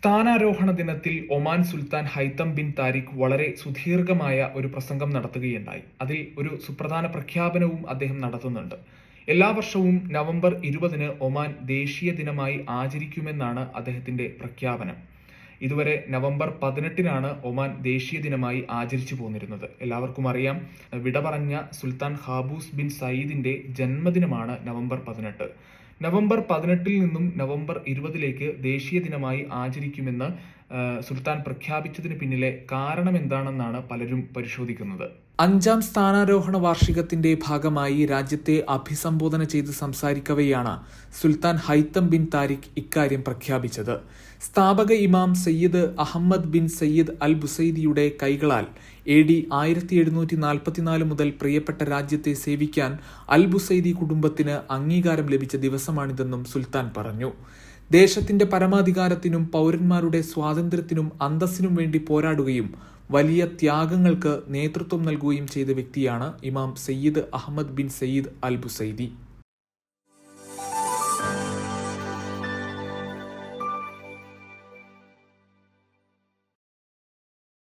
സ്ഥാനാരോഹണ ദിനത്തിൽ ഒമാൻ സുൽത്താൻ Haitham bin Tariq വളരെ സുദീർഘമായ ഒരു പ്രസംഗം നടത്തുകയുണ്ടായി. അതിൽ ഒരു സുപ്രധാന പ്രഖ്യാപനവും അദ്ദേഹം നടത്തുന്നുണ്ട്. എല്ലാ വർഷവും നവംബർ 20-ന് ഒമാൻ ദേശീയ ദിനമായി ആചരിക്കുമെന്നാണ് അദ്ദേഹത്തിന്റെ പ്രഖ്യാപനം. ഇതുവരെ നവംബർ 18-നാണ് ഒമാൻ ദേശീയ ദിനമായി ആചരിച്ചു പോന്നിരുന്നത്. എല്ലാവർക്കും അറിയാം, വിട പറഞ്ഞ സുൽത്താൻ ഖാബൂസ് ബിൻ സയ്യിദിന്റെ ജന്മദിനമാണ് നവംബർ 18. നവംബർ 18-ൽ നിന്നും നവംബർ 20-ലേക്ക് ദേശീയ ദിനമായി ആചരിക്കുമെന്ന് സുൽത്താൻ പ്രഖ്യാപിച്ചതിന് പിന്നിലെ കാരണം എന്താണെന്നാണ് പലരും പരിശോധിക്കുന്നത്. 5ാം സ്ഥാനാരോഹണ വാർഷികത്തിന്റെ ഭാഗമായി രാജ്യത്തെ അഭിസംബോധന ചെയ്ത് സംസാരിക്കവെയാണ് സുൽത്താൻ ഹൈത്തം ബിൻ താരിഖ് ഇക്കാര്യം പ്രഖ്യാപിച്ചത്. സ്ഥാപക ഇമാം സയ്യിദ് അഹമ്മദ് ബിൻ സയ്യിദ് അൽ ബുസൈദിയുടെ കൈകളാൽ AD 1744 മുതൽ പ്രിയപ്പെട്ട രാജ്യത്തെ സേവിക്കാൻ അൽ ബുസൈദി കുടുംബത്തിന് അംഗീകാരം ലഭിച്ച ദിവസമാണിതെന്നും സുൽത്താൻ പറഞ്ഞു. ദേശത്തിന്റെ പരമാധികാരത്തിനും പൗരന്മാരുടെ സ്വാതന്ത്ര്യത്തിനും അന്തസ്സിനും വേണ്ടി പോരാടുകയും വലിയ ത്യാഗങ്ങൾക്ക് നേതൃത്വം നൽകുകയും ചെയ്ത വ്യക്തിയാണ് Imam Sayyid Ahmad bin Sayyid al Busaidi.